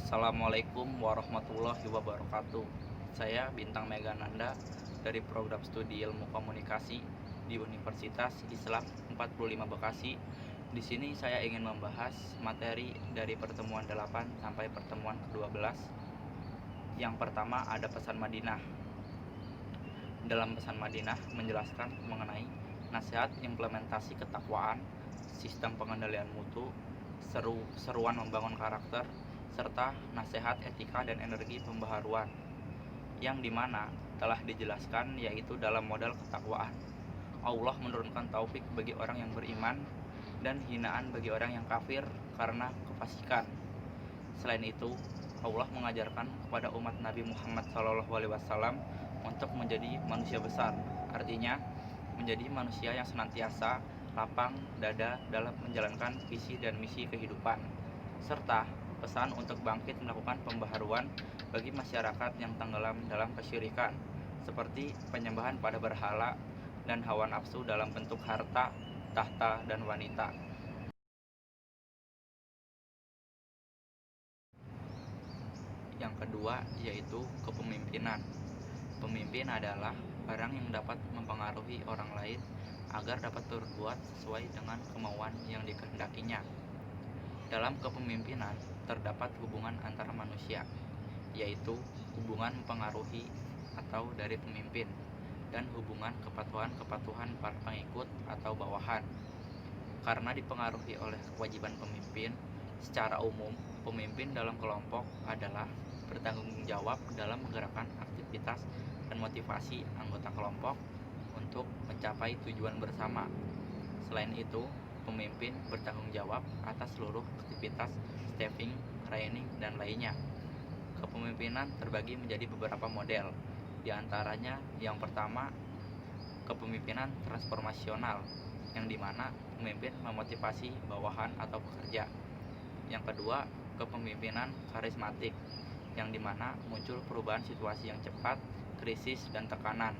Assalamualaikum warahmatullahi wabarakatuh. Saya Bintang Megananda dari program studi Ilmu Komunikasi di Universitas Islam 45 Bekasi. Di sini saya ingin membahas materi dari pertemuan 8 sampai pertemuan ke-12. Yang pertama ada pesan Madinah. Dalam pesan Madinah menjelaskan mengenai nasihat implementasi ketakwaan, sistem pengendalian mutu, seruan membangun karakter, serta nasihat etika dan energi pembaharuan, yang dimana telah dijelaskan yaitu dalam modal ketakwaan. Allah menurunkan taufik bagi orang yang beriman dan hinaan bagi orang yang kafir karena kefasikan. Selain itu, Allah mengajarkan kepada umat Nabi Muhammad SAW untuk menjadi manusia besar, artinya menjadi manusia yang senantiasa lapang dada dalam menjalankan visi dan misi kehidupan, serta pesan untuk bangkit melakukan pembaharuan bagi masyarakat yang tenggelam dalam kesyirikan, seperti penyembahan pada berhala dan hawa nafsu dalam bentuk harta, tahta, dan wanita. Yang kedua yaitu kepemimpinan. Pemimpin adalah orang yang dapat mempengaruhi orang lain agar dapat berbuat sesuai dengan kemauan yang dikehendakinya. Dalam kepemimpinan terdapat hubungan antara manusia, yaitu hubungan mempengaruhi atau dari pemimpin, dan hubungan kepatuhan para pengikut atau bawahan. Karena dipengaruhi oleh kewajiban pemimpin, secara umum pemimpin dalam kelompok adalah bertanggung jawab dalam menggerakkan aktivitas dan motivasi anggota kelompok untuk mencapai tujuan bersama. Selain itu, pemimpin bertanggung jawab atas seluruh aktivitas staffing, training, dan lainnya. Kepemimpinan terbagi menjadi beberapa model. Di antaranya, yang pertama, kepemimpinan transformasional, yang dimana pemimpin memotivasi bawahan atau pekerja. Yang kedua, kepemimpinan karismatik, yang dimana muncul perubahan situasi yang cepat, krisis, dan tekanan.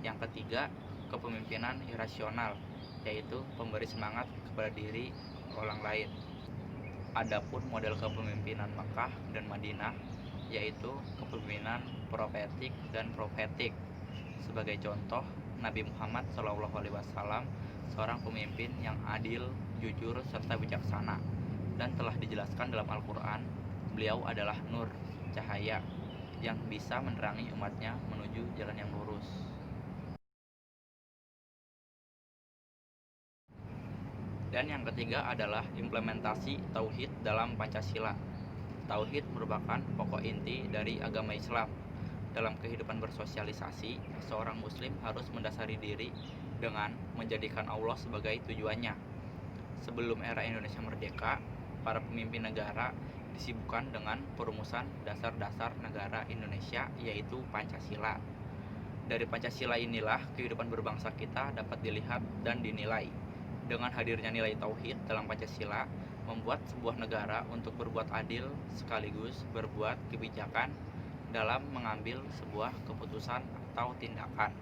Yang ketiga, kepemimpinan irasional, yaitu pemberi semangat kepada diri orang lain. Adapun model kepemimpinan Makkah dan Madinah, yaitu kepemimpinan profetik dan profetik. Sebagai contoh, Nabi Muhammad SAW seorang pemimpin yang adil, jujur, serta bijaksana, dan telah dijelaskan dalam Al-Quran, beliau adalah nur, cahaya, yang bisa menerangi umatnya menuju jalan yang lurus. Dan yang ketiga adalah implementasi tauhid dalam Pancasila. Tauhid merupakan pokok inti dari agama Islam. Dalam kehidupan bersosialisasi, seorang muslim harus mendasari diri dengan menjadikan Allah sebagai tujuannya. Sebelum era Indonesia merdeka, para pemimpin negara disibukkan dengan perumusan dasar-dasar negara Indonesia, yaitu Pancasila. Dari Pancasila inilah kehidupan berbangsa kita dapat dilihat dan dinilai. Dengan hadirnya nilai tauhid dalam Pancasila, membuat sebuah negara untuk berbuat adil sekaligus berbuat kebijakan dalam mengambil sebuah keputusan atau tindakan.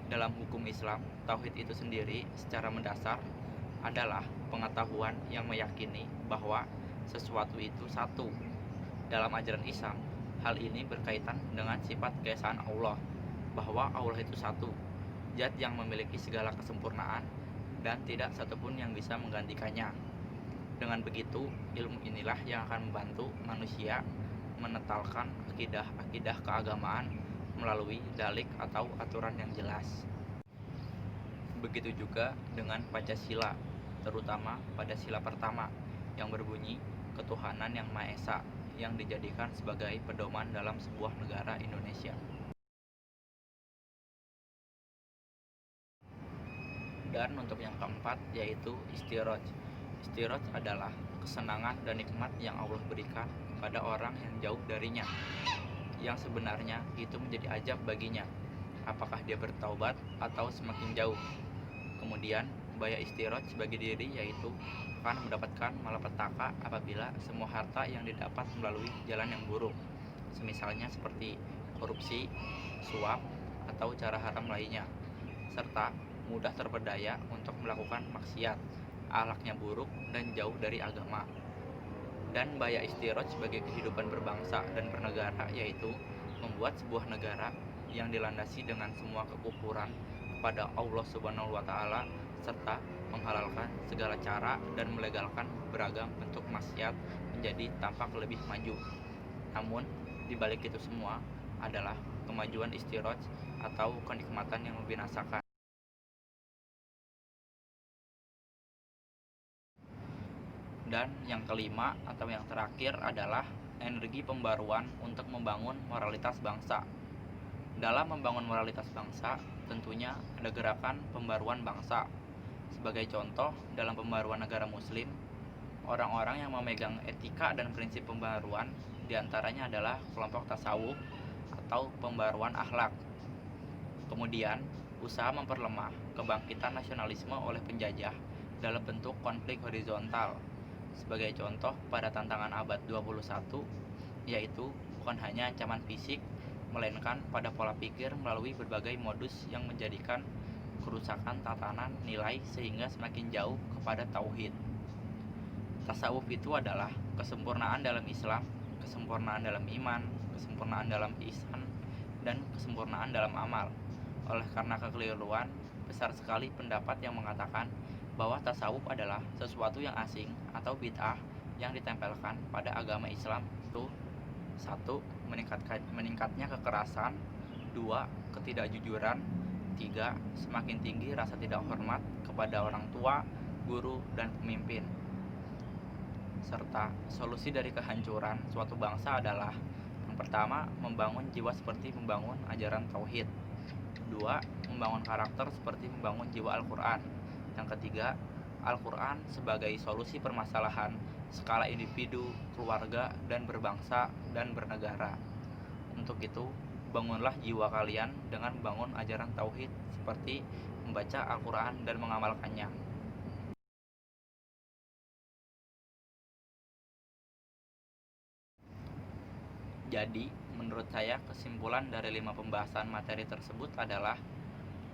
Dalam hukum Islam, tauhid itu sendiri secara mendasar adalah pengetahuan yang meyakini bahwa sesuatu itu satu. Dalam ajaran Islam, hal ini berkaitan dengan sifat keesaan Allah, bahwa Allah itu satu, zat yang memiliki segala kesempurnaan dan tidak satupun yang bisa menggantikannya. Dengan begitu, ilmu inilah yang akan membantu manusia menetalkan akidah keagamaan melalui dalik atau aturan yang jelas. Begitu juga dengan Pancasila, terutama pada sila pertama yang berbunyi ketuhanan yang Maha Esa, yang dijadikan sebagai pedoman dalam sebuah negara Indonesia. Dan untuk yang keempat yaitu istiroj. Istiroj adalah kesenangan dan nikmat yang Allah berikan pada orang yang jauh darinya, yang sebenarnya itu menjadi ajab baginya, apakah dia bertaubat atau semakin jauh. Kemudian bahaya istiroj bagi diri yaitu akan mendapatkan malapetaka apabila semua harta yang didapat melalui jalan yang buruk, semisalnya seperti korupsi, suap, atau cara haram lainnya, serta mudah terpedaya untuk melakukan maksiat, akhlaknya buruk, dan jauh dari agama. Dan bahaya istiroj sebagai kehidupan berbangsa dan bernegara yaitu membuat sebuah negara yang dilandasi dengan semua kekufuran kepada Allah Subhanahu wa taala serta menghalalkan segala cara dan melegalkan beragam bentuk maksiat menjadi tampak lebih maju. Namun, di balik itu semua adalah kemajuan istiroj atau kenikmatan yang membinasakan. Dan yang kelima atau yang terakhir adalah energi pembaruan untuk membangun moralitas bangsa. Dalam membangun moralitas bangsa, tentunya ada gerakan pembaruan bangsa. Sebagai contoh, dalam pembaruan negara muslim, orang-orang yang memegang etika dan prinsip pembaruan diantaranya adalah kelompok tasawuf atau pembaruan akhlak. Kemudian, usaha memperlemah kebangkitan nasionalisme oleh penjajah dalam bentuk konflik horizontal. Sebagai contoh pada tantangan abad 21, yaitu bukan hanya ancaman fisik, melainkan pada pola pikir melalui berbagai modus yang menjadikan kerusakan tatanan nilai sehingga semakin jauh kepada tauhid. Tasawuf itu adalah kesempurnaan dalam Islam, kesempurnaan dalam iman, kesempurnaan dalam ihsan, dan kesempurnaan dalam amal. Oleh karena kekeliruan, besar sekali pendapat yang mengatakan bahwa tasawuf adalah sesuatu yang asing atau bid'ah yang ditempelkan pada agama Islam. Itu 1. Meningkatnya kekerasan, 2. Ketidakjujuran, 3. Semakin tinggi rasa tidak hormat kepada orang tua, guru, dan pemimpin. Serta solusi dari kehancuran suatu bangsa adalah yang pertama, membangun jiwa seperti membangun ajaran tauhid. Kedua, membangun karakter seperti membangun jiwa Al-Quran. Yang ketiga, Al-Quran sebagai solusi permasalahan skala individu, keluarga, dan berbangsa dan bernegara. Untuk itu, bangunlah jiwa kalian dengan membangun ajaran tauhid seperti membaca Al-Quran dan mengamalkannya. Jadi, menurut saya kesimpulan dari 5 pembahasan materi tersebut adalah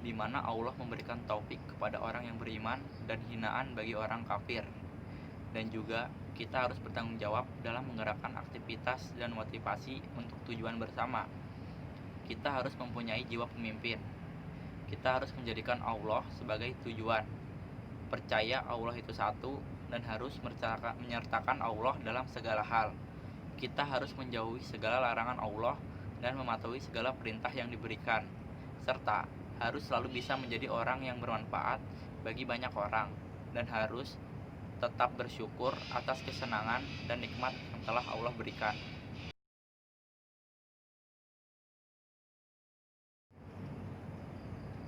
di mana Allah memberikan taufik kepada orang yang beriman dan hinaan bagi orang kafir. Dan juga kita harus bertanggung jawab dalam menggerakkan aktivitas dan motivasi untuk tujuan bersama. Kita harus mempunyai jiwa pemimpin. Kita harus menjadikan Allah sebagai tujuan. Percaya Allah itu satu dan harus menyertakan Allah dalam segala hal. Kita harus menjauhi segala larangan Allah dan mematuhi segala perintah yang diberikan, serta harus selalu bisa menjadi orang yang bermanfaat bagi banyak orang, dan harus tetap bersyukur atas kesenangan dan nikmat yang telah Allah berikan.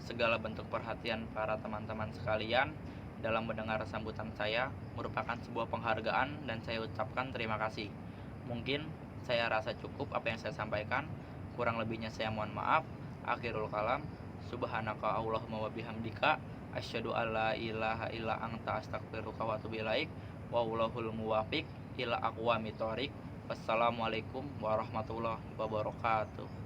Segala bentuk perhatian para teman-teman sekalian dalam mendengar sambutan saya merupakan sebuah penghargaan dan saya ucapkan terima kasih. Mungkin saya rasa cukup apa yang saya sampaikan, kurang lebihnya saya mohon maaf. Akhirul kalam, subhanaka Allahumma wa bihamdika, asyhadu alla ilaha illa anta astaghfiruka wa atubu ilaik, wallahul muwaffiq ila aqwamit thoriq. Wassalamualaikum warahmatullahi wabarakatuh.